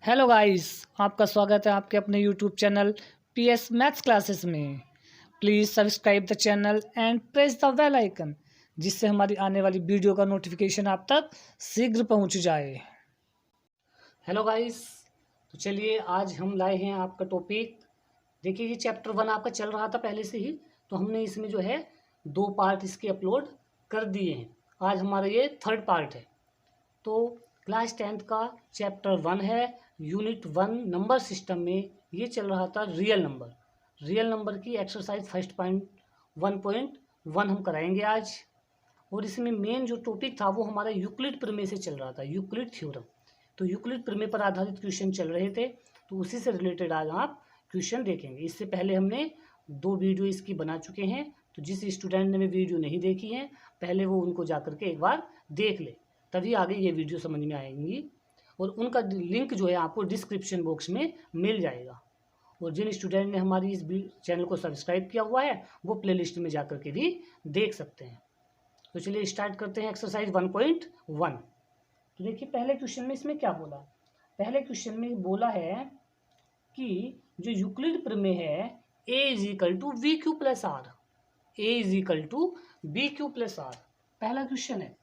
Hello guys, आपका स्वागत है आपके अपने YouTube channel PS maths classes में। Please subscribe the channel and press the bell icon, जिससे हमारी आने वाली वीडियो का नोटिफिकेशन आप तक शीघ्र पहुंच जाए। हेलो गाइस, तो चलिए आज हम लाए हैं आपका टॉपिक। देखिए, ये चैप्टर 1 आपका चल रहा था पहले से ही, तो हमने इसमें जो है 2 पार्ट इसके अपलोड कर दिए हैं। आज हमारा ये 3rd पार्ट है। तो क्लास 10th का चैप्टर 1 है, यूनिट 1 नंबर सिस्टम में ये चल रहा था रियल नंबर की एक्सरसाइज फर्स्ट पॉइंट 1.1 हम कराएंगे आज। और इसमें मेन जो टॉपिक था वो हमारा यूक्लिड प्रमेय से चल रहा था, यूक्लिड थ्योरम। तो यूक्लिड प्रमेय पर आधारित क्वेश्चन चल रहे थे, तो उसी से रिलेटेड आज आप क्वेश्चन देखेंगे। इससे पहले हमने 2 वीडियो इसकी बना चुके हैं, तो जिस स्टूडेंट ने वीडियो नहीं देखी है पहले वो उनको जा करके एक बार देख ले, तभी आगे ये वीडियो समझ में आएंगी। और उनका लिंक जो है आपको डिस्क्रिप्शन बॉक्स में मिल जाएगा। और जिन स्टूडेंट ने हमारी इस चैनल को सब्सक्राइब किया हुआ है वो प्लेलिस्ट में जा करके भी देख सकते हैं। तो चलिए स्टार्ट करते हैं एक्सरसाइज 1.1। तो देखिए, पहले क्वेश्चन में इसमें क्या बोला। पहले क्वेश्चन में बोला है कि जो यूक्लिड प्रमेय है a is equal to we Q plus r, a is equal to b q plus r, पहला क्वेश्चन है।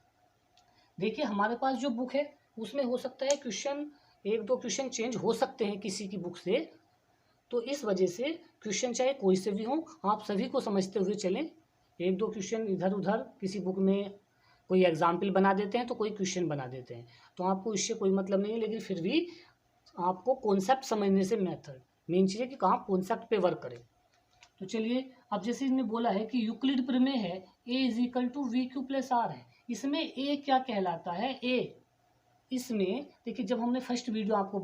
देखिए, हमारे पास जो बुक है उसमें हो सकता है क्वेश्चन, 1-2 क्वेश्चन चेंज हो सकते हैं किसी की बुक से, तो इस वजह से क्वेश्चन चाहे कोई से भी हो आप सभी को समझते हुए चलें। 1-2 क्वेश्चन इधर उधर किसी बुक में कोई एग्जाम्पल बना देते हैं तो कोई क्वेश्चन बना देते हैं, तो आपको इससे कोई मतलब नहीं है, लेकिन फिर भी आपको कॉन्सेप्ट समझने से मेथड मेन चीज़ है कि कहाँ कॉन्सेप्ट पे वर्क करें। तो चलिए, अब जैसे इसने बोला है कि यूक्लिड प्रमेय है A is equal to we Q plus R है, इसमें ए क्या कहलाता है। ए इसमें देखिए, जब हमने फर्स्ट वीडियो आपको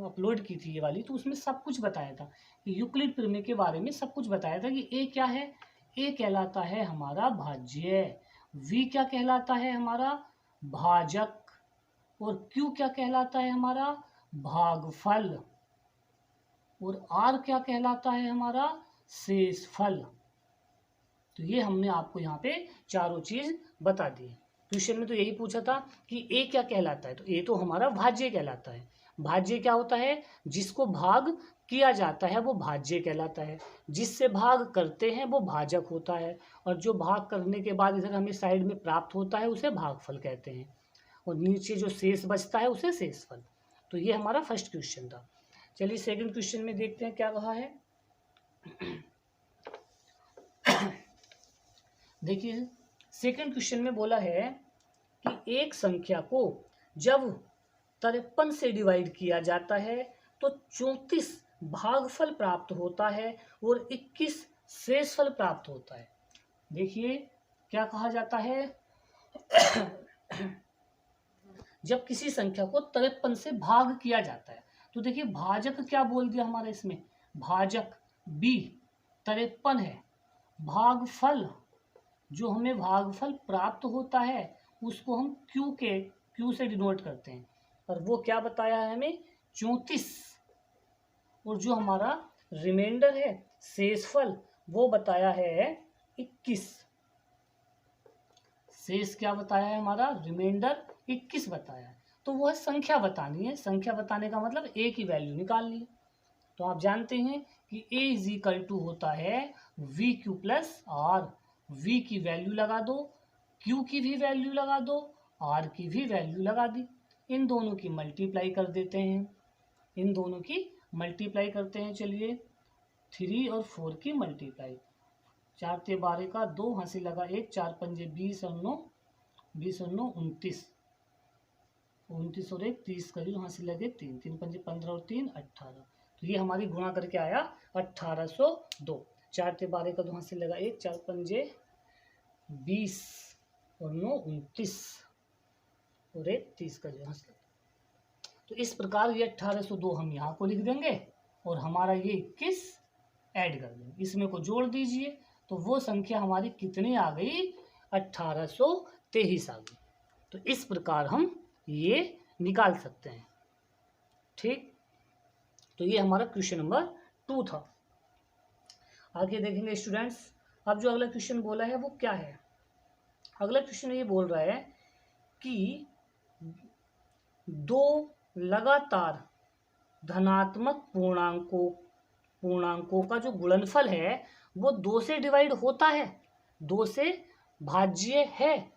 अपलोड की थी ये वाली, तो उसमें सब कुछ बताया था कि यूक्लिड प्रमेय के बारे में सब कुछ बताया था कि ए क्या है। ए कहलाता है हमारा भाज्य, वी क्या कहलाता है हमारा भाजक, और क्यू क्या कहलाता है हमारा भागफल, और आर क्या कहलाता है हमारा शेषफल। तो ये हमने आपको यहाँ पे चारों चीज बता दी। क्वेश्चन में तो यही पूछा था कि ए क्या कहलाता है, तो ए तो हमारा भाज्य कहलाता है। भाज्य क्या होता है, जिसको भाग किया जाता है वो भाज्य कहलाता है, जिससे भाग करते हैं वो भाजक होता है, और जो भाग करने के बाद इधर हमें साइड में प्राप्त होता है उसे भागफल कहते हैं, और नीचे जो शेष बचता है उसे शेषफल। तो ये हमारा फर्स्ट क्वेश्चन था। चलिए सेकंड क्वेश्चन में देखते हैं क्या कहा है। देखिए, सेकंड क्वेश्चन में बोला है कि एक संख्या को जब 53 से डिवाइड किया जाता है तो 34 भागफल प्राप्त होता है और 21 शेषफल प्राप्त होता है। देखिए, क्या कहा जाता है। जब किसी संख्या को 53 से भाग किया जाता है, तो देखिए भाजक क्या बोल दिया हमारे इसमें, भाजक बी 53 है, भागफल जो हमें भागफल प्राप्त होता है उसको हम क्यू से डिनोट करते हैं, और वो क्या बताया है हमें 34, और जो हमारा रिमाइंडर है शेषफल वो बताया है 21। शेष क्या बताया है हमारा, रिमाइंडर 21 बताया है। तो वह संख्या बतानी है, संख्या बताने का मतलब ए की वैल्यू निकालनी है। तो आप जानते हैं कि ए इज इक्वल टू होता है v Q plus r, v की वैल्यू लगा दो, क्यू की भी वैल्यू लगा दो, आर की भी वैल्यू लगा दी, इन दोनों की मल्टीप्लाई कर देते हैं, इन दोनों की मल्टीप्लाई करते हैं। चलिए 3 और 4 की मल्टीप्लाई, 4 ते 12 का 2 हंसी लगा 1, 4 पंजे 20 और 9 29, 29 और 1 30 का जो हंसी लगे 3, 3 पंजे 15 और 3 18। तो ये हमारी गुणा करके आया 1802। 4 ते 12 का 2 हंसी लगा 1, 4 पंजे 20 और 9 29 और 1 30 का जो हंसी लगा। तो इस प्रकार ये 1802 हम यहाँ को लिख देंगे और हमारा ये 21 ऐड कर देंगे, इसमें को जोड़ दीजिए, तो वो संख्या हमारी कितनी आ गई, 1823 आ गई। तो इस प्रकार हम ये निकाल सकते हैं। ठीक, तो ये हमारा क्वेश्चन नंबर 2 था। आगे देखेंगे स्टूडेंट्स, अब जो अगला क्वेश्चन बोला है वो क्या है। अगला क्वेश्चन ये बोल रहा है कि 2 लगातार धनात्मक पूर्णांकों का जो गुणनफल है वो 2 से डिवाइड होता है, 2 से भाज्य है।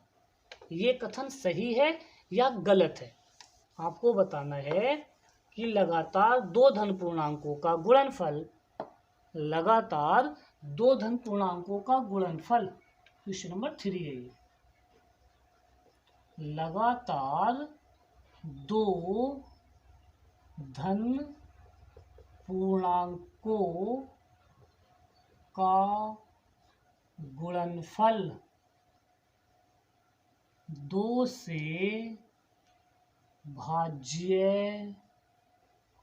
ये कथन सही है या गलत है? आपको बताना है कि लगातार 2 धन पूर्णांकों का गुणनफल, लगातार 2 धन पूर्णांकों का गुणनफल, क्वेश्चन नंबर 3 है ये। लगातार 2 धन पूर्णांकों का गुणनफल 2 से भाज्य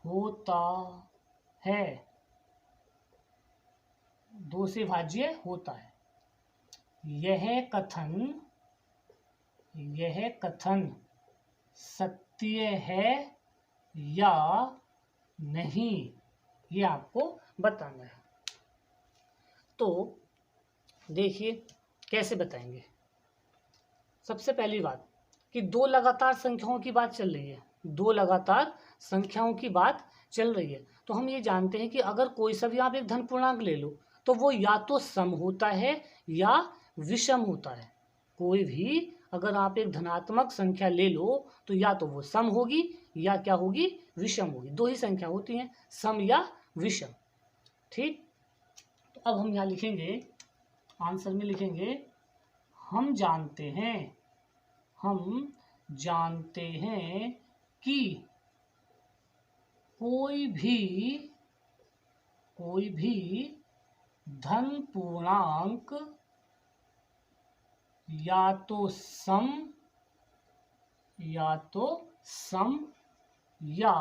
होता है, 2 से भाज्य होता है। यह कथन सत्य है या नहीं, ये आपको बताना है। तो देखिए कैसे बताएंगे। सबसे पहली बात कि 2 लगातार संख्याओं की बात चल रही है, 2 लगातार संख्याओं की बात चल रही है। तो हम ये जानते हैं कि अगर कोई सा भी आप एक धन पूर्णांक ले लो तो वो या तो सम होता है या विषम होता है। कोई भी अगर आप एक धनात्मक संख्या ले लो तो या तो वो सम होगी या क्या होगी, विषम होगी। 2 ही संख्या होती हैं, सम या विषम। ठीक, तो अब हम यहाँ लिखेंगे, आंसर में लिखेंगे हम जानते हैं कि कोई भी धन पूर्णांक या तो सम या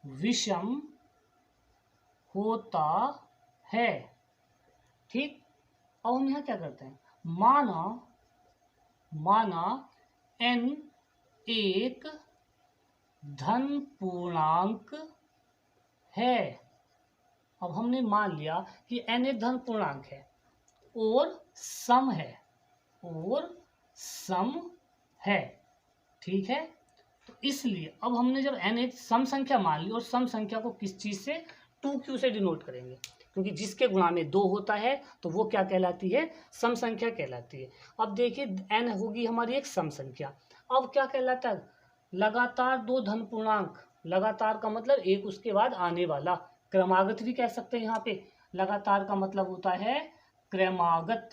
विषम होता है। ठीक, अब हम यहाँ क्या करते हैं, माना n एक धन पूर्णांक है। अब हमने मान लिया कि n एक धन पूर्णांक है और सम है, ठीक है। तो इसलिए अब हमने जब n एक सम संख्या मान ली, और सम संख्या को किस चीज से, 2q से डिनोट करेंगे, क्योंकि जिसके गुणा में 2 होता है तो वो क्या कहलाती है, सम संख्या कहलाती है। अब देखिए n होगी हमारी एक सम संख्या। अब क्या कहलाता है, लगातार 2 धन पूर्णांक, लगातार का मतलब एक उसके बाद आने वाला, क्रमागत भी कह सकते हैं। यहाँ पे लगातार का मतलब होता है क्रमागत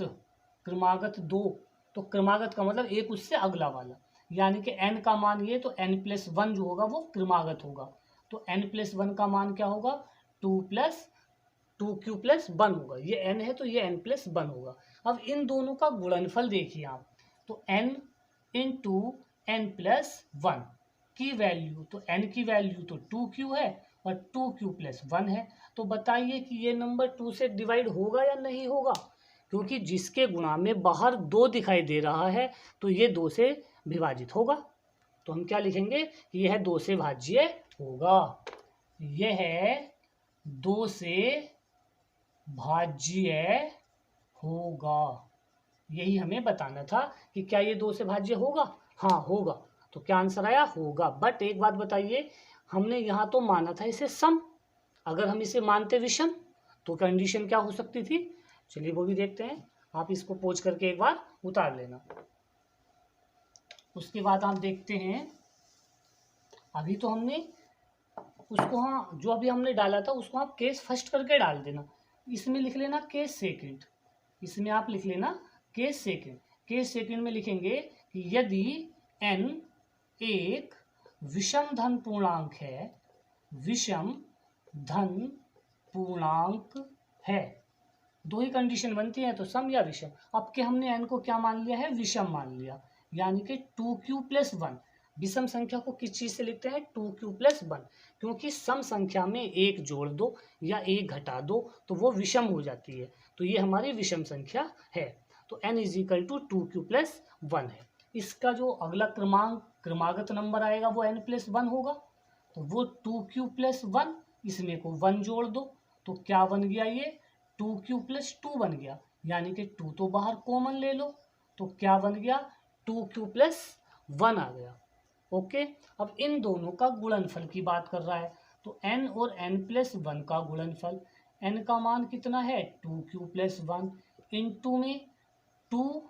2, तो क्रमागत का मतलब एक उससे अगला वाला, यानी कि n का मान ये, तो n+1 जो होगा वो क्रमागत होगा। तो n+1 का मान क्या होगा, 2q+1 होगा। ये n है तो ये n+1 होगा। अब इन दोनों का गुणनफल देखिए आप, तो n × n+1 की वैल्यू, तो n की वैल्यू तो 2q है और 2q+1 है। तो बताइए कि ये नंबर 2 से डिवाइड होगा या नहीं होगा, क्योंकि जिसके गुणा में बाहर 2 दिखाई दे रहा है तो ये 2 से विभाजित होगा। तो हम क्या लिखेंगे कि यह 2 से भाज्य होगा, यह 2 से भाज्य होगा। यही हमें बताना था कि क्या ये 2 से भाज्य होगा, हाँ होगा। तो क्या आंसर आया, होगा। बट एक बात बताइए, हमने यहाँ तो माना था इसे सम, अगर हम इसे मानते विषम तो कंडीशन क्या हो सकती थी, चलिए वो भी देखते हैं। आप इसको पोंछ करके एक बार उतार लेना। उसके बाद आप देखते हैं, अभी तो हमने उसको, हाँ जो अभी हमने डाला था उसको आप केस फर्स्ट करके डाल देना। इसमें लिख लेना केस सेकंड, इसमें आप लिख लेना केस सेकंड। केस सेकंड में लिखेंगे कि यदि n एक विषम धन पूर्णांक है, विषम धन पूर्णांक है, 2 ही कंडीशन बनती है, तो सम या विषम। अब के हमने n को क्या मान लिया है, विषम मान लिया, यानी कि 2q+1। विषम संख्या को किस चीज से लिखते हैं, 2q+1, क्योंकि सम संख्या में 1 जोड़ दो या 1 घटा दो तो वो विषम हो जाती है। तो ये हमारी विषम संख्या है। तो n = 2q+1 है। इसका जो अगला क्रमागत नंबर आएगा वो n+1 होगा, तो वो 2q+1, इसमें को 1 जोड़ दो तो क्या बन गया, ये 2q+2 बन गया, यानी कि 2 तो बाहर कॉमन ले लो तो क्या बन गया, 2q+1 आ गया। ओके, अब इन दोनों का गुणनफल की बात कर रहा है, तो n और n+1 का गुणनफल, n का मान कितना है 2q+1, इंटू में 2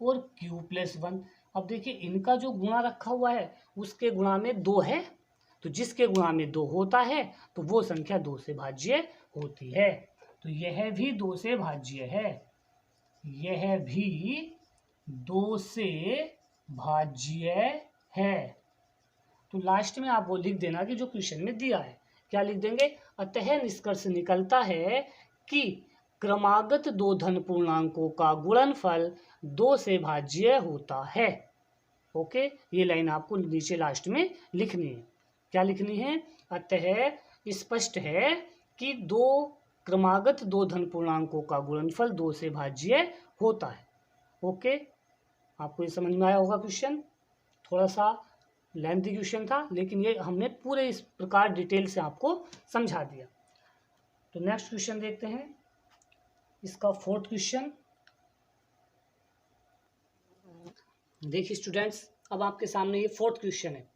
और q+1। अब देखिए इनका जो गुणा रखा हुआ है उसके गुणा में 2 है, तो जिसके गुणा में 2 होता है तो वो संख्या 2 से भाज्य होती है। तो यह भी 2 से भाज्य है, यह भी 2 से भाज्य है। तो लास्ट में आप वो लिख देना कि जो क्वेश्चन में दिया है, क्या लिख देंगे, अतः निष्कर्ष निकलता है कि क्रमागत दो धन पूर्णांकों का गुणनफल 2 से भाज्य होता है। ओके, ये लाइन आपको नीचे लास्ट में लिखनी है। क्या लिखनी है, अतः स्पष्ट है कि क्रमागत दो धन पूर्णांकों का गुणनफल 2 से भाज्य होता है। ओके, आपको ये समझ में आया होगा क्वेश्चन, थोड़ा सा लेंथी क्वेश्चन था लेकिन ये हमने पूरे इस प्रकार डिटेल से आपको समझा दिया। तो नेक्स्ट क्वेश्चन देखते हैं, इसका 4th क्वेश्चन। देखिए स्टूडेंट्स, अब आपके सामने ये 4th क्वेश्चन है।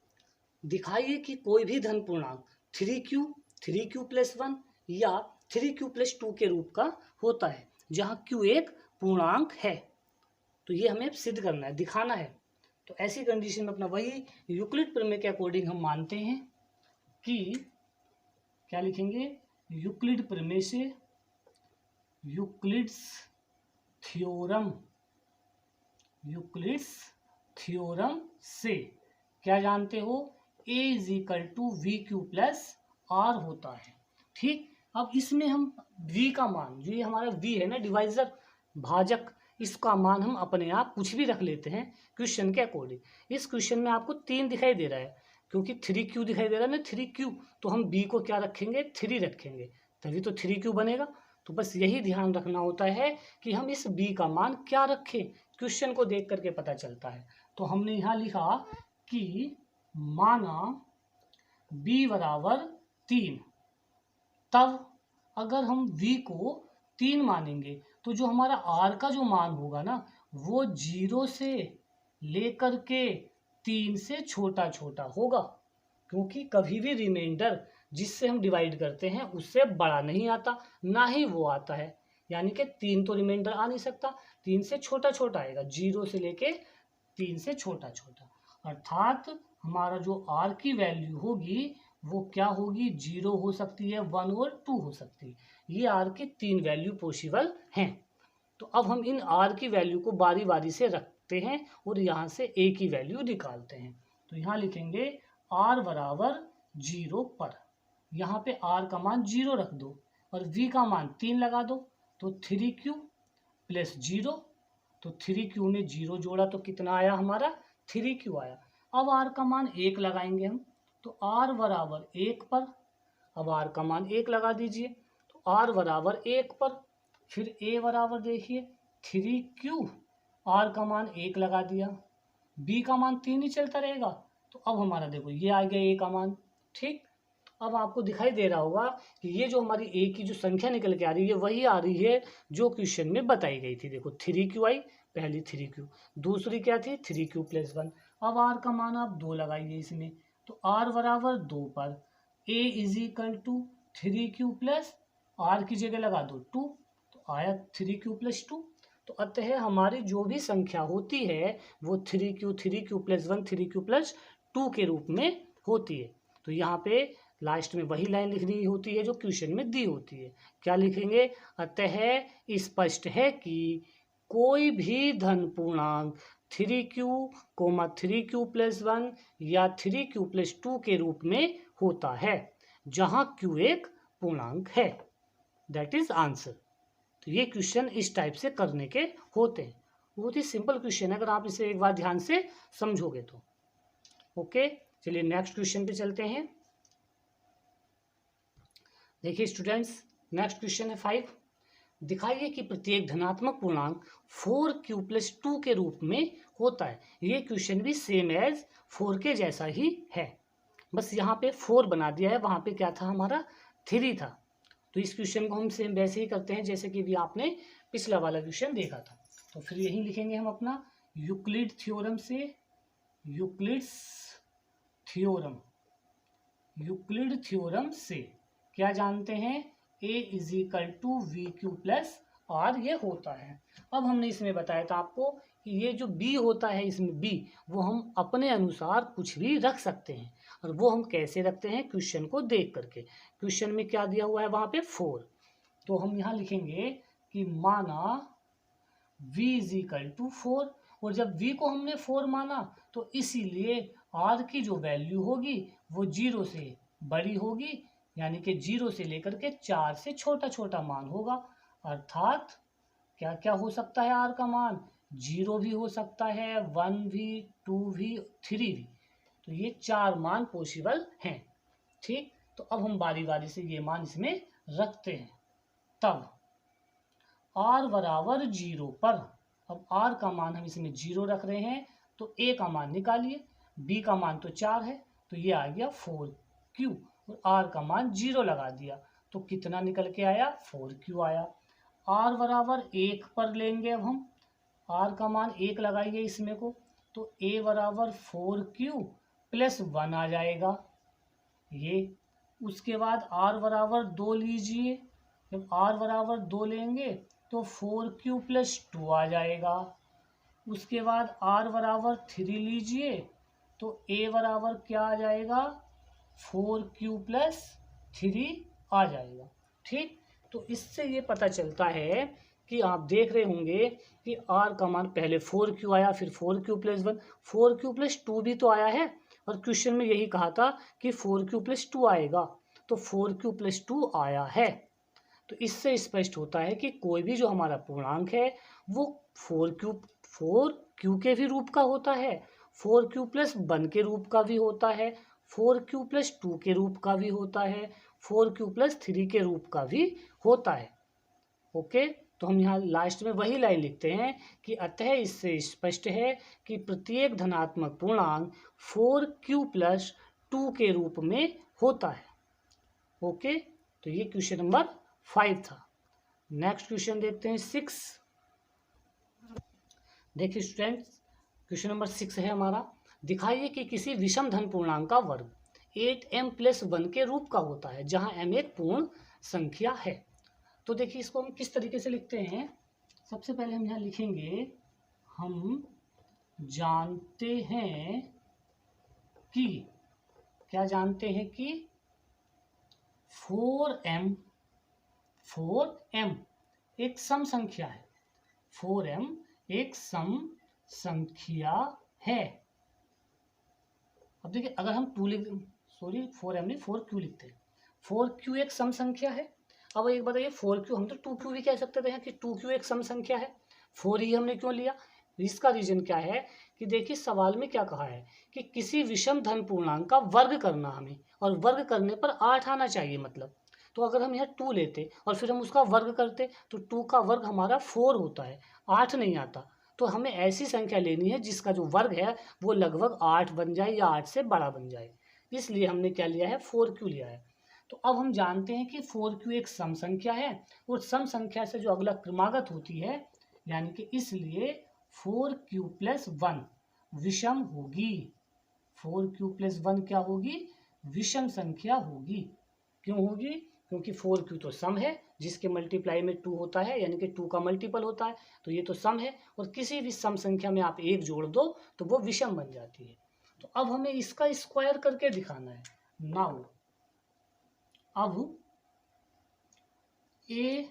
दिखाइए कि कोई भी धन पूर्णांक 3q, 3q+1 या 3q+2 के रूप का होता है जहाँ q एक पूर्णांक है। तो ये हमें सिद्ध करना है, दिखाना है। तो ऐसी कंडीशन में अपना वही यूक्लिड प्रमेय के अकॉर्डिंग हम मानते हैं कि क्या लिखेंगे, यूक्लिड प्रमेय से, यूक्लिड्स थ्योरम से क्या जानते हो, a = vq+r होता है। ठीक, अब इसमें हम v का मान, जो ये हमारा v है ना, डिवाइजर, भाजक, इसका मान हम अपने आप कुछ भी रख लेते हैं क्वेश्चन के अकॉर्डिंग। इस क्वेश्चन में आपको 3 दिखाई दे रहा है, क्योंकि 3q दिखाई दे रहा है ना, 3q, तो हम b को क्या रखेंगे, 3 रखेंगे, तभी तो 3q बनेगा। तो बस यही ध्यान रखना होता है कि हम इस b का मान क्या रखें, क्वेश्चन को देख करके पता चलता है। तो हमने यहाँ लिखा कि माना b = 3, तब अगर हम v को 3 मानेंगे तो जो हमारा r का जो मान होगा ना, वो 0 से लेकर के 3 से छोटा छोटा होगा, क्योंकि कभी भी रिमाइंडर जिससे हम डिवाइड करते हैं उससे बड़ा नहीं आता, ना ही वो आता है। यानी कि 3 तो रिमाइंडर आ नहीं सकता, 3 से छोटा छोटा आएगा, 0 से लेके 3 से छोटा छोटा, अर्थात हमारा जो r की वैल्यू होगी वो क्या होगी, 0 हो सकती है, 1 और 2 हो सकती है। ये r की 3 वैल्यू पॉसिबल हैं। तो अब हम इन r की वैल्यू को बारी बारी से रखते हैं और यहाँ से a की वैल्यू निकालते हैं। तो यहाँ लिखेंगे r = 0 पर, यहाँ पे r का मान 0 रख दो और v का मान 3 लगा दो, तो 3q + 0, तो 3q में 0 जोड़ा तो कितना आया हमारा, 3q आया। अब r का मान 1 लगाएंगे हम, तो r = 1 पर, अब r का मान 1 लगा दीजिए, तो r = 1 पर, फिर a बराबर देखिए 3q, r का मान 1 लगा दिया, b का मान 3 ही चलता रहेगा, तो अब हमारा देखो ये आ गया a का मान। ठीक, अब आपको दिखाई दे रहा होगा कि ये जो हमारी a की जो संख्या निकल के आ रही है वही आ रही है जो क्वेश्चन में बताई गई थी। देखो 3q आई, पहली 3q, दूसरी क्या थी 3q+1। अब r का मान आप 2 लगाइए इसमें, तो r = 2 पर a = 3q+, r की जगह लगा दो 2, तो आया 3q+2। तो अतः हमारी जो भी संख्या होती है वो 3q, 3q+1, 3q+2 के रूप में होती है। तो यहाँ पे लास्ट में वही लाइन लिखनी होती है जो क्वेश्चन में दी होती है। क्या लिखेंगे, अतः स्पष्ट है कि कोई भी धन पूर्णांक 3q, 3q+1 या 3q+2 के रूप में होता है जहाँ q एक पूर्णांक है। That is answer. तो ये क्वेश्चन इस टाइप से करने के होते हैं, बहुत ही सिंपल क्वेश्चन है अगर आप इसे एक बार ध्यान से समझोगे तो। ओके, चलिए नेक्स्ट क्वेश्चन पे चलते हैं। देखिए स्टूडेंट्स, नेक्स्ट क्वेश्चन है 5। दिखाइए कि प्रत्येक धनात्मक पूर्णांक 4q+2 के रूप में होता है। ये क्वेश्चन भी सेम एज 4 के जैसा ही है, बस यहाँ पे 4 बना दिया है, वहाँ पे क्या था हमारा 3 था। तो इस क्वेश्चन को हम सेम वैसे ही करते हैं जैसे कि भी आपने पिछला वाला क्वेश्चन देखा था। तो फिर यही लिखेंगे हम अपना यूक्लिड थ्योरम से, यूक्लिड्स थ्योरम, यूक्लिड थ्योरम से क्या जानते हैं, a is equal to we Q plus r ये होता है। अब हमने इसमें बताया था आपको कि ये जो b होता है, इसमें b वो हम अपने अनुसार कुछ भी रख सकते हैं, और वो हम कैसे रखते हैं, क्वेश्चन को देख करके। क्वेश्चन में क्या दिया हुआ है वहाँ पे 4, तो हम यहाँ लिखेंगे कि माना v इज इक्वल टू 4, और जब v को हमने 4 माना तो इसीलिए r की जो वैल्यू होगी वो 0 से बड़ी होगी, यानी कि 0 से लेकर के 4 से छोटा छोटा मान होगा। अर्थात क्या क्या हो सकता है r का मान, 0 भी हो सकता है, 1 भी, 2 भी, 3 भी, तो ये 4 मान पॉसिबल हैं। ठीक, तो अब हम बारी बारी से ये मान इसमें रखते हैं। तब r बराबर 0 पर, अब r का मान हम इसमें 0 रख रहे हैं, तो a का मान निकालिए, b का मान तो 4 है, तो ये आ गया 4q, और r का मान 0 लगा दिया, तो कितना निकल के आया, 4q आया। r बराबर 1 पर लेंगे, अब हम r का मान 1 लगाइए इसमें को, तो a बराबर 4q प्लस 1 आ जाएगा ये। उसके बाद r बराबर 2 लीजिए, जब r बराबर 2 लेंगे तो 4q प्लस 2 आ जाएगा। उसके बाद r बराबर 3 लीजिए, तो a बराबर क्या आ जाएगा, 4q प्लस 3 आ जाएगा। ठीक, तो इससे ये पता चलता है कि आप देख रहे होंगे कि r का मान पहले 4q आया, फिर 4q प्लस 1, 4q प्लस 2 भी तो आया है, और क्वेश्चन में यही कहा था कि 4q प्लस 2 आएगा, तो 4q प्लस 2 आया है। तो इससे स्पष्ट होता है कि कोई भी जो हमारा पूर्णांक है वो 4q के भी रूप का होता है, 4q प्लस 1 के रूप का भी होता है, 4q प्लस 2 के रूप का भी होता है, 4q प्लस 3 के रूप का भी होता है। ओके, तो हम यहाँ लास्ट में वही लाइन लिखते हैं कि अतः इससे स्पष्ट है कि प्रत्येक धनात्मक पूर्णांक 4q प्लस 2 के रूप में होता है। ओके, तो ये क्वेश्चन नंबर 5 था। नेक्स्ट क्वेश्चन देखते हैं 6। देखिए स्टूडेंट्स, क्वेश्चन नंबर 6 है हमारा, दिखाइए कि किसी विषम धन पूर्णांक का वर्ग 8m प्लस 1 के रूप का होता है जहां m एक पूर्ण संख्या है। तो देखिए इसको हम किस तरीके से लिखते हैं। सबसे पहले हम यहाँ लिखेंगे, हम जानते हैं कि, क्या जानते हैं कि 4m एक सम संख्या है, 4m एक सम संख्या है। अब देखिए अगर हम 2 लिख, सॉरी 4m नहीं 4q लिखते हैं, 4q एक सम संख्या है। अब एक बताइए 4q, हम तो 2q भी कह सकते थे कि 2q एक सम संख्या है, 4 ही हमने क्यों लिया। इसका रीजन क्या है कि देखिए सवाल में क्या कहा है कि किसी विषम धन पूर्णांक का वर्ग करना हमें, और वर्ग करने पर 8 आना चाहिए मतलब। तो अगर हम यहाँ 2 लेते और फिर हम उसका वर्ग करते तो 2 का वर्ग हमारा 4 होता है, 8 नहीं आता। तो हमें ऐसी संख्या लेनी है जिसका जो वर्ग है वो लगभग 8 बन जाए या 8 से बड़ा बन जाए, इसलिए हमने क्या लिया है, 4q लिया है। तो अब हम जानते हैं कि 4q एक सम संख्या है, और सम संख्या से जो अगला क्रमागत होती है, यानी कि इसलिए 4q प्लस 1 विषम होगी। 4q प्लस 1 क्या होगी, विषम संख्या होगी। क्यों होगी, क्योंकि 4q तो सम है जिसके मल्टीप्लाई में 2 होता है, यानी कि 2 का मल्टीपल होता है, तो ये तो सम है, और किसी भी सम संख्या में आप 1 जोड़ दो तो वो विषम बन जाती है। तो अब हमें इसका स्क्वायर करके दिखाना है। नाउ अब a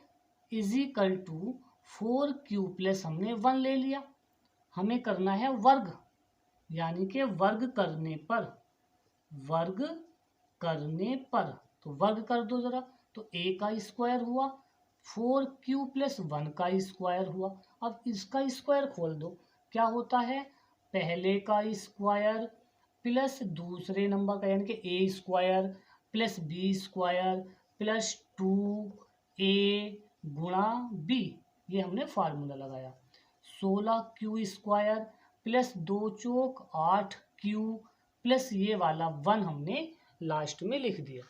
is equal to 4q plus हमने 1 ले लिया, हमें करना है वर्ग, यानी कि वर्ग करने पर, वर्ग करने पर, तो वर्ग कर दो जरा, तो a का स्क्वायर हुआ, 4q प्लस 1 का स्क्वायर हुआ। अब इसका स्क्वायर खोल दो, क्या होता है, पहले का स्क्वायर प्लस दूसरे नंबर का, यानी कि a square plus b square plus 2a गुणा b, ये हमने फार्मूला लगाया। 16q स्क्वायर प्लस 2 चौक 8q प्लस ये वाला 1 हमने लास्ट में लिख दिया।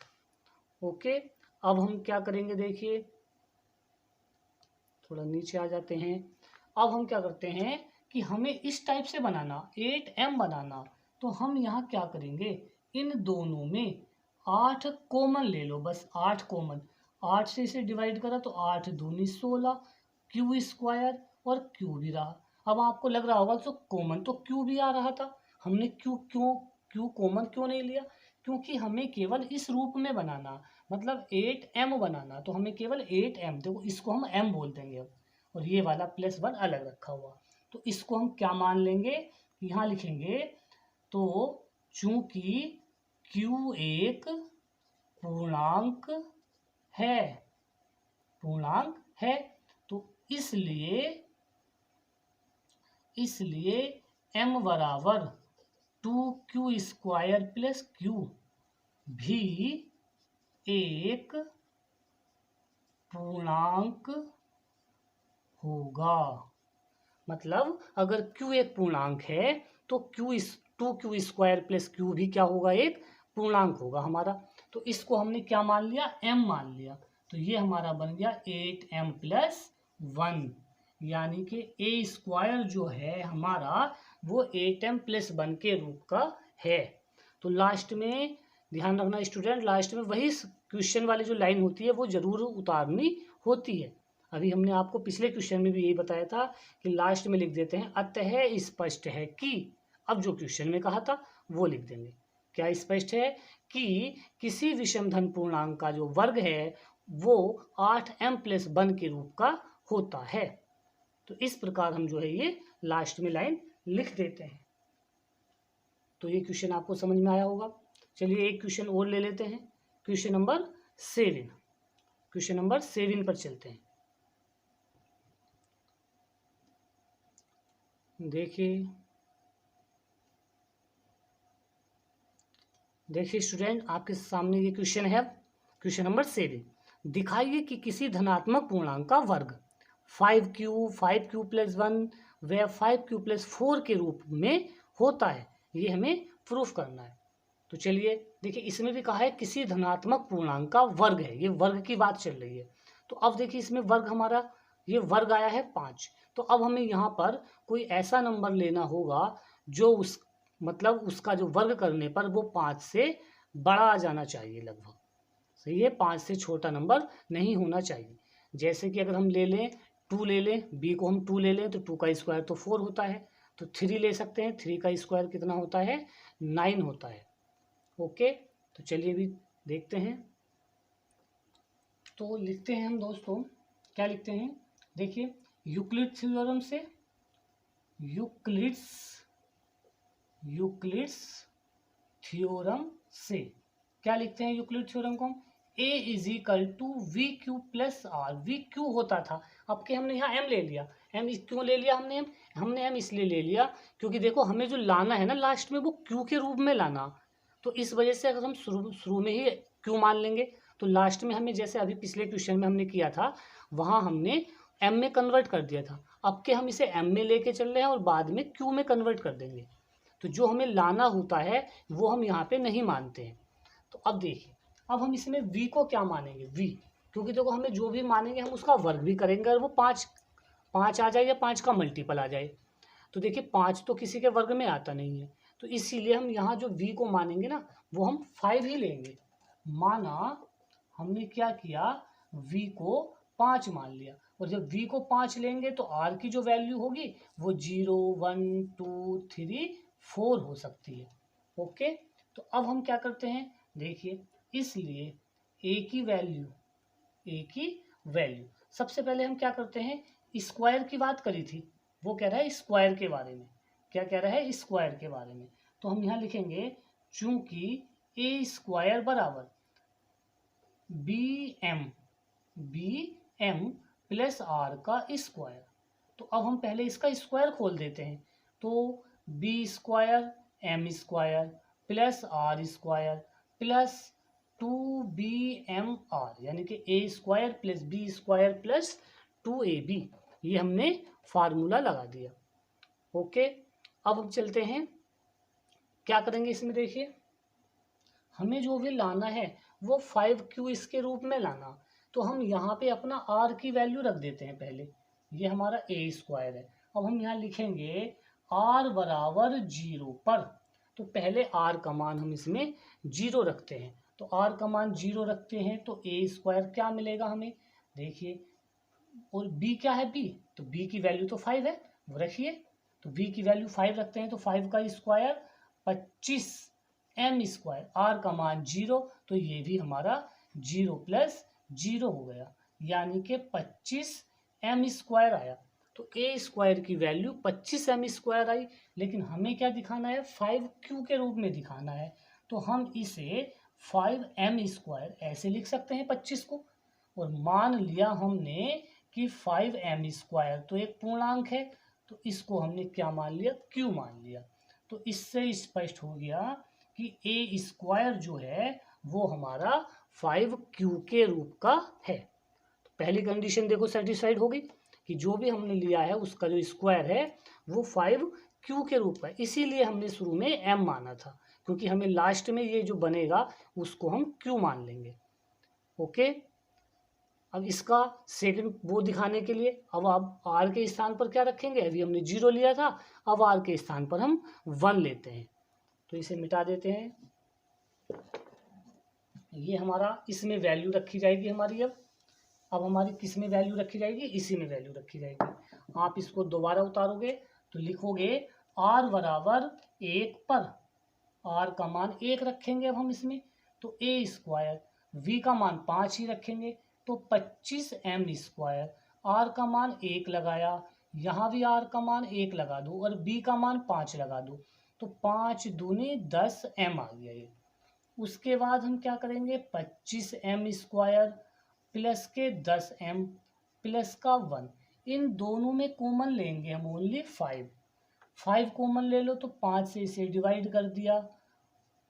ओके, अब हम क्या करेंगे, देखिए थोड़ा नीचे आ जाते हैं। अब हम क्या करते हैं कि हमें इस टाइप से बनाना, 8m बनाना, तो हम यहाँ क्या करेंगे, इन दोनों में 8 कॉमन ले लो, बस 8 कॉमन। 8 से इसे डिवाइड करा तो 8 दूनी 16, क्यू स्क्वायर और क्यू भी रहा। अब आपको लग रहा होगा तो कॉमन तो क्यू भी आ रहा था, हमने क्यू कॉमन क्यों नहीं लिया? क्योंकि हमें केवल इस रूप में बनाना, मतलब 8m बनाना, तो हमें केवल 8m, देखो इसको हम m बोल देंगे अब, और ये वाला +1 अलग रखा हुआ, तो इसको हम क्या मान लेंगे, यहाँ लिखेंगे। तो चूंकि Q एक पूर्णांक है, पूर्णांक है, तो इसलिए m बराबर 2q² प्लस q भी एक पूर्णांक होगा। मतलब अगर q एक पूर्णांक है तो 2q² प्लस q भी क्या होगा, एक पूर्णांक होगा हमारा। तो इसको हमने क्या मान लिया, m मान लिया, तो ये हमारा बन गया 8m प्लस 1, यानी कि a² जो है हमारा वो 8m प्लस 1 के रूप का है। तो लास्ट में ध्यान रखना स्टूडेंट, लास्ट में वही क्वेश्चन वाली जो लाइन होती है वो जरूर उतारनी होती है। अभी हमने आपको पिछले क्वेश्चन में भी यही बताया था कि लास्ट में लिख देते हैं अतः स्पष्ट है कि, अब जो क्वेश्चन में कहा था वो लिख देंगे। क्या स्पष्ट है कि किसी विषम धन पूर्णांक का जो वर्ग है वो 8m प्लस 1 के रूप का होता है। तो इस प्रकार हम जो है ये लास्ट में लाइन लिख देते हैं। तो ये क्वेश्चन आपको समझ में आया होगा। चलिए एक क्वेश्चन और ले लेते हैं, क्वेश्चन नंबर 7। क्वेश्चन नंबर 7 पर चलते हैं। देखिए स्टूडेंट, आपके सामने ये क्वेश्चन है, क्वेश्चन नंबर 7। दिखाइए कि किसी धनात्मक पूर्णांक का वर्ग 5q प्लस 1 व 5q प्लस 4 के रूप में होता है, ये हमें प्रूफ करना है। तो चलिए देखिए, इसमें भी कहा है किसी धनात्मक पूर्णांक का वर्ग है, ये वर्ग की बात चल रही है। तो अब देखिए इसमें वर्ग हमारा, ये वर्ग आया है 5, तो अब हमें यहाँ पर कोई ऐसा नंबर लेना होगा जो उस मतलब उसका जो वर्ग करने पर वो 5 से बड़ा आ जाना चाहिए लगभग, सही है, 5 से छोटा नंबर नहीं होना चाहिए। जैसे कि अगर हम ले लें 2 ले लें, b को हम 2 ले लें तो 2 का स्क्वायर तो 4 होता है, तो 3 ले सकते हैं, 3 का स्क्वायर कितना होता है, 9 होता है। ओके, तो चलिए अभी देखते हैं। तो लिखते हैं हम दोस्तों, क्या लिखते हैं, देखिए यूक्लिड थ्योरम से, यूक्लिड्स थ्योरम से क्या लिखते हैं यूक्लिड थ्योरम को हम, a is equal to we Q plus r, v q होता था, अब के हमने यहाँ m ले लिया, m क्यों ले लिया हमने m इसलिए ले लिया क्योंकि देखो हमें जो लाना है ना लास्ट में वो q के रूप में लाना, तो इस वजह से अगर हम शुरू में ही q मान लेंगे तो लास्ट में हमें, जैसे अभी पिछले क्वेश्चन में हमने किया था वहाँ हमने m में कन्वर्ट कर दिया था, अब के हम इसे m में लेके चल रहे हैं और बाद में q में कन्वर्ट कर देंगे। तो जो हमें लाना होता है वो हम यहाँ पे नहीं मानते हैं। तो अब देखिए, अब हम इसमें v को क्या मानेंगे, v, क्योंकि देखो हमें जो भी मानेंगे हम उसका वर्ग भी करेंगे और वो 5 आ जाए या 5 का मल्टीपल आ जाए। तो देखिए 5 तो किसी के वर्ग में आता नहीं है, तो इसीलिए हम यहाँ जो v को मानेंगे ना वो हम 5 ही लेंगे। माना हमने क्या किया, v को 5 मान लिया, और जब v को 5 लेंगे तो r की जो वैल्यू होगी वो 0 1 2 3 4 हो सकती है। ओके, तो अब हम क्या करते हैं, देखिए इसलिए a की वैल्यू सबसे पहले हम क्या करते हैं, स्क्वायर की बात करी थी, वो कह रहा है स्क्वायर के बारे में, क्या कह रहा है, स्क्वायर के बारे में। तो हम यहाँ लिखेंगे चूंकि a स्क्वायर बराबर बी एम प्लस आर का स्क्वायर, तो अब हम पहले इसका स्क्वायर खोल देते हैं, तो b square m square plus r square plus 2bmr, यानी कि a square plus b square plus 2ab, ये हमने फार्मूला लगा दिया। ओके, अब हम चलते हैं, क्या करेंगे इसमें, देखिए हमें जो भी लाना है वो 5q इसके रूप में लाना, तो हम यहाँ पे अपना r की वैल्यू रख देते हैं पहले, ये हमारा a स्क्वायर है। अब हम यहाँ लिखेंगे r बराबर 0 पर, तो पहले r का मान हम इसमें 0 रखते हैं, तो r का मान 0 रखते हैं तो a स्क्वायर क्या मिलेगा हमें, देखिए, और b क्या है, b, तो b की वैल्यू तो 5 है, वो रखिए, तो b की वैल्यू 5 रखते हैं तो 5 का स्क्वायर 25 m स्क्वायर, r का मान 0 तो ये भी हमारा 0 प्लस 0 हो गया, यानी कि 25 m स्क्वायर आया। तो a स्क्वायर की वैल्यू 25 m स्क्वायर आई, लेकिन हमें क्या दिखाना है, 5q के रूप में दिखाना है, तो हम इसे 5m स्क्वायर ऐसे लिख सकते हैं 25 को, और मान लिया हमने कि 5m स्क्वायर तो एक पूर्णांक है, तो इसको हमने क्या मान लिया, q मान लिया। तो इससे स्पष्ट हो गया कि a स्क्वायर जो है वो हमारा 5q के रूप का है। तो पहली कंडीशन देखो सेटिस्फाइड होगी कि जो भी हमने लिया है उसका जो स्क्वायर है वो 5q के रूप का है, इसीलिए हमने शुरू में m माना था, क्योंकि हमें लास्ट में ये जो बनेगा उसको हम q मान लेंगे। ओके, अब इसका सेकंड वो दिखाने के लिए अब आप r के स्थान पर क्या रखेंगे, अभी हमने 0 लिया था, अब r के स्थान पर हम 1 लेते हैं, तो इसे मिटा देते हैं। ये हमारा इसमें वैल्यू रखी जाएगी हमारी, अब हमारी किस में वैल्यू रखी जाएगी, इसी में वैल्यू रखी जाएगी। आप इसको दोबारा उतारोगे तो लिखोगे r बराबर 1 पर, r का मान 1 रखेंगे अब हम इसमें, तो a स्क्वायर, v का मान 5 ही रखेंगे तो 25m स्क्वायर, r का मान 1 लगाया, यहाँ भी r का मान 1 लगा दो और b का मान 5 लगा दो, तो 5 दूनी 10m आ गया ये। उसके बाद हम क्या करेंगे, 25m स्क्वायर प्लस के 10m प्लस का 1, इन दोनों में कॉमन लेंगे हम ओनली 5 कॉमन ले लो, तो 5 से इसे डिवाइड कर दिया,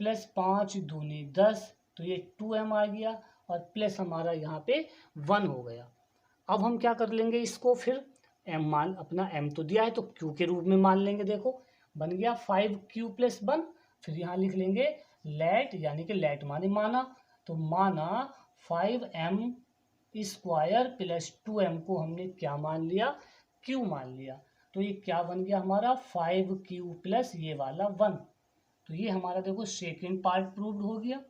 प्लस 5 दूनी 10, तो ये 2m आ गया, और प्लस हमारा यहाँ पे 1 हो गया। अब हम क्या कर लेंगे इसको, फिर m मान, अपना m तो दिया है तो q के रूप में मान लेंगे, देखो बन गया 5q प्लस 1, फिर यहाँ लिख लेंगे लेट, यानी कि लेट माने माना, तो माना 5m स्क्वायर प्लस 2m को हमने क्या मान लिया, q मान लिया, तो ये क्या बन गया हमारा 5q प्लस ये वाला 1। तो ये हमारा देखो सेकेंड पार्ट प्रूव्ड हो गया,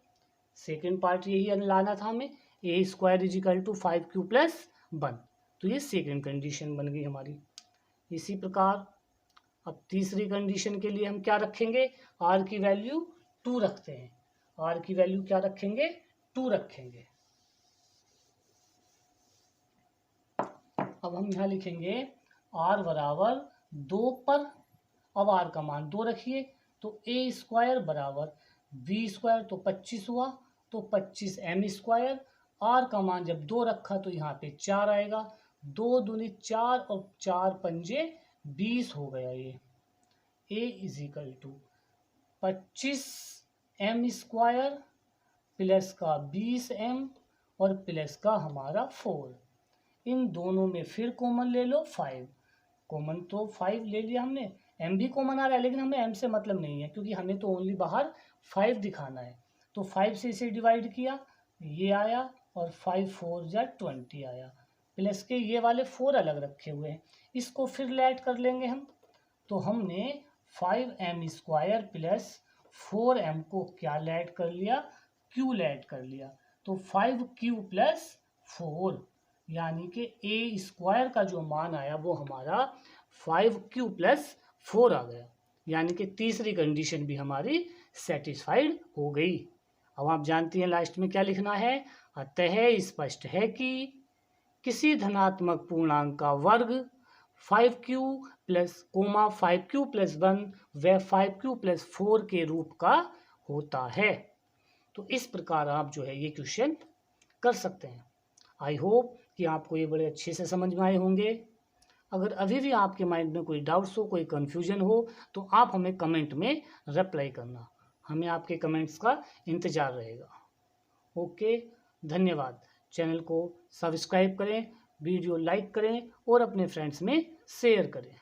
सेकेंड पार्ट यही लाना था हमें, a square is equal to 5q plus 1, तो ये सेकेंड कंडीशन बन गई हमारी। इसी प्रकार अब तीसरी कंडीशन के लिए हम क्या रखेंगे, r की वैल्यू 2 रखते हैं, r की वैल्यू क्या रखेंगे, 2 रखेंगे। अब हम यहाँ लिखेंगे r बराबर 2 पर, अब r का मान 2 रखिए, तो a स्क्वायर बराबर v स्क्वायर तो 25 हुआ, तो 25m स्क्वायर, r का मान जब 2 रखा तो यहाँ पे 4 आएगा, 2 दूनी 4 और 4 पंजे 20 हो गया ये, a is equal to 25m square plus का 20m और प्लस का हमारा 4, इन दोनों में फिर कॉमन ले लो 5, कॉमन तो 5 ले लिया हमने, m भी कॉमन आ रहा है लेकिन हमें m से मतलब नहीं है क्योंकि हमें तो ओनली बाहर 5 दिखाना है, तो 5 से इसे डिवाइड किया, ये आया, और 5 4 जा 20 आया, प्लस के ये वाले 4 अलग रखे हुए हैं, इसको फिर ऐड कर लेंगे हम, तो हमने 5m स्क्वायर प्लस 4m को क्या ऐड कर लिया, q ऐड कर लिया, तो 5q प्लस 4, यानी कि a स्क्वायर का जो मान आया वो हमारा 5q प्लस 4 आ गया, यानी कि तीसरी कंडीशन भी हमारी सेटिस्फाइड हो गई। अब आप जानती हैं लास्ट में क्या लिखना है, अतः स्पष्ट है कि किसी धनात्मक पूर्णांक का वर्ग 5q प्लस 5q प्लस 1 व 5q प्लस 4 के रूप का होता है। तो इस प्रकार आप जो है ये क्वेश्चन कर सकते हैं। आई होप कि आपको ये बड़े अच्छे से समझ में आए होंगे। अगर अभी भी आपके माइंड में कोई डाउट्स हो, कोई कन्फ्यूजन हो, तो आप हमें कमेंट में रिप्लाई करना, हमें आपके कमेंट्स का इंतज़ार रहेगा। ओके, धन्यवाद। चैनल को सब्सक्राइब करें, वीडियो लाइक करें और अपने फ्रेंड्स में शेयर करें।